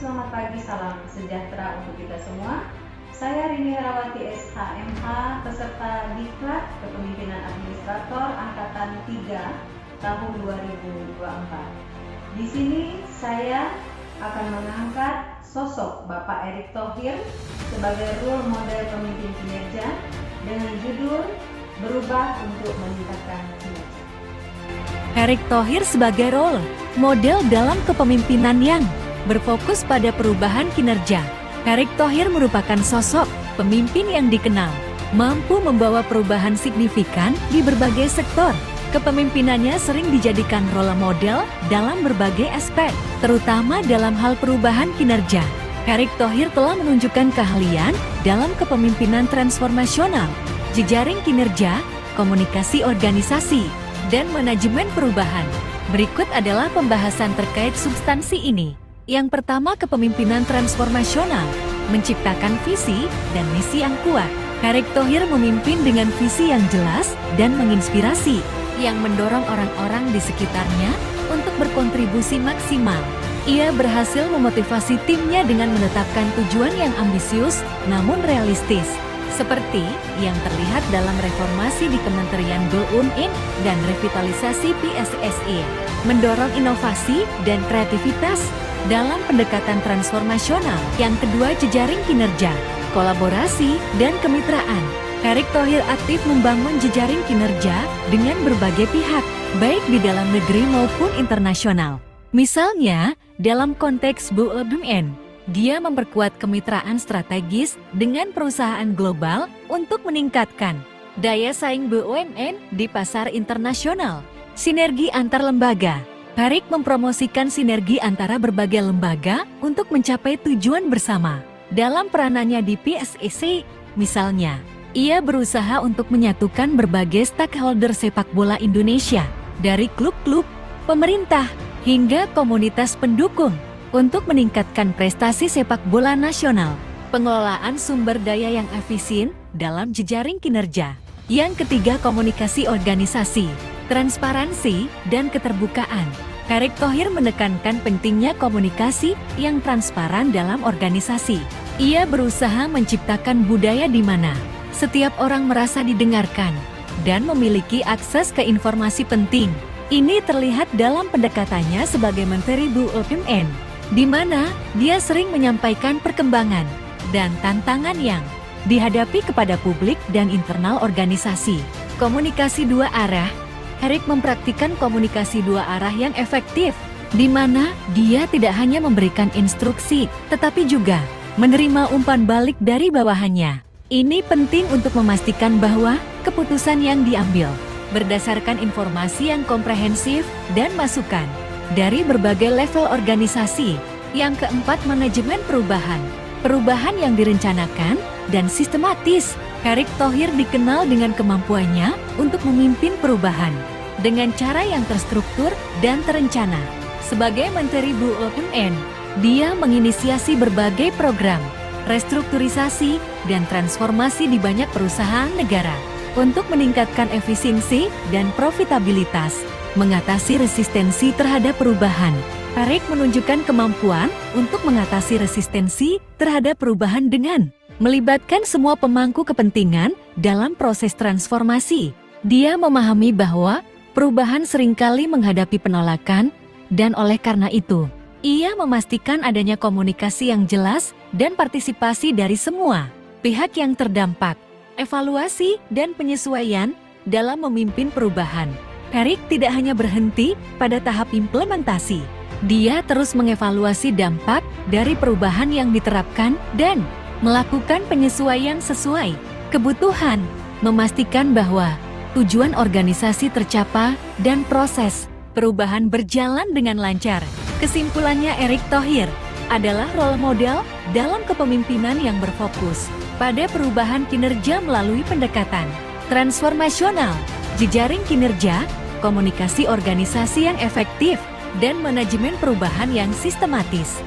selamat pagi, salam sejahtera untuk kita semua. Saya Rini Herawati SHMH, peserta Diklat Kepemimpinan Administrator Angkatan 3 tahun 2024. Di sini saya akan mengangkat sosok Bapak Erick Thohir sebagai role model pemimpin kinerja dengan judul Berubah untuk Meningkatkan Kinerja. Erick Thohir sebagai role model dalam kepemimpinan yang berfokus pada perubahan kinerja. Erick Thohir merupakan sosok pemimpin yang dikenal mampu membawa perubahan signifikan di berbagai sektor. Kepemimpinannya sering dijadikan role model dalam berbagai aspek, terutama dalam hal perubahan kinerja. Erick Thohir telah menunjukkan keahlian dalam kepemimpinan transformasional, jejaring kinerja, komunikasi organisasi, dan manajemen perubahan. Berikut adalah pembahasan terkait substansi ini. Yang pertama, kepemimpinan transformasional, menciptakan visi dan misi yang kuat. Erick Thohir memimpin dengan visi yang jelas dan menginspirasi, yang mendorong orang-orang di sekitarnya untuk berkontribusi maksimal. Ia berhasil memotivasi timnya dengan menetapkan tujuan yang ambisius namun realistis, seperti yang terlihat dalam reformasi di Kementerian BUMN dan revitalisasi PSSI, mendorong inovasi dan kreativitas dalam pendekatan transformasional. Yang kedua, jejaring kinerja, kolaborasi, dan kemitraan. Erick Thohir aktif membangun jejaring kinerja dengan berbagai pihak, baik di dalam negeri maupun internasional. Misalnya, dalam konteks BUMN, dia memperkuat kemitraan strategis dengan perusahaan global untuk meningkatkan daya saing BUMN di pasar internasional. Sinergi antar lembaga. Erick mempromosikan sinergi antara berbagai lembaga untuk mencapai tujuan bersama. Dalam peranannya di PSSI, misalnya, ia berusaha untuk menyatukan berbagai stakeholder sepak bola Indonesia, dari klub-klub, pemerintah, hingga komunitas pendukung, untuk meningkatkan prestasi sepak bola nasional. Pengelolaan sumber daya yang efisien dalam jejaring kinerja. Yang ketiga, komunikasi organisasi, transparansi, dan keterbukaan. Erick Thohir menekankan pentingnya komunikasi yang transparan dalam organisasi. Ia berusaha menciptakan budaya di mana setiap orang merasa didengarkan dan memiliki akses ke informasi penting. Ini terlihat dalam pendekatannya sebagai Menteri BUMN, di mana dia sering menyampaikan perkembangan dan tantangan yang dihadapi kepada publik dan internal organisasi. Komunikasi dua arah. Erick mempraktikkan komunikasi dua arah yang efektif, di mana dia tidak hanya memberikan instruksi, tetapi juga menerima umpan balik dari bawahannya. Ini penting untuk memastikan bahwa keputusan yang diambil berdasarkan informasi yang komprehensif dan masukan dari berbagai level organisasi. Yang keempat, manajemen perubahan. Perubahan yang direncanakan dan sistematis. Erick Thohir dikenal dengan kemampuannya untuk memimpin perubahan dengan cara yang terstruktur dan terencana. Sebagai Menteri BUMN, dia menginisiasi berbagai program restrukturisasi dan transformasi di banyak perusahaan negara untuk meningkatkan efisiensi dan profitabilitas, mengatasi resistensi terhadap perubahan. Erick menunjukkan kemampuan untuk mengatasi resistensi terhadap perubahan dengan melibatkan semua pemangku kepentingan dalam proses transformasi. Dia memahami bahwa perubahan seringkali menghadapi penolakan, dan oleh karena itu, ia memastikan adanya komunikasi yang jelas dan partisipasi dari semua pihak yang terdampak. Evaluasi dan penyesuaian dalam memimpin perubahan. Erick tidak hanya berhenti pada tahap implementasi. Dia terus mengevaluasi dampak dari perubahan yang diterapkan dan melakukan penyesuaian sesuai kebutuhan, memastikan bahwa tujuan organisasi tercapai dan proses perubahan berjalan dengan lancar. Kesimpulannya, Erick Thohir adalah role model dalam kepemimpinan yang berfokus pada perubahan kinerja melalui pendekatan transformasional, jejaring kinerja, komunikasi organisasi yang efektif, dan manajemen perubahan yang sistematis.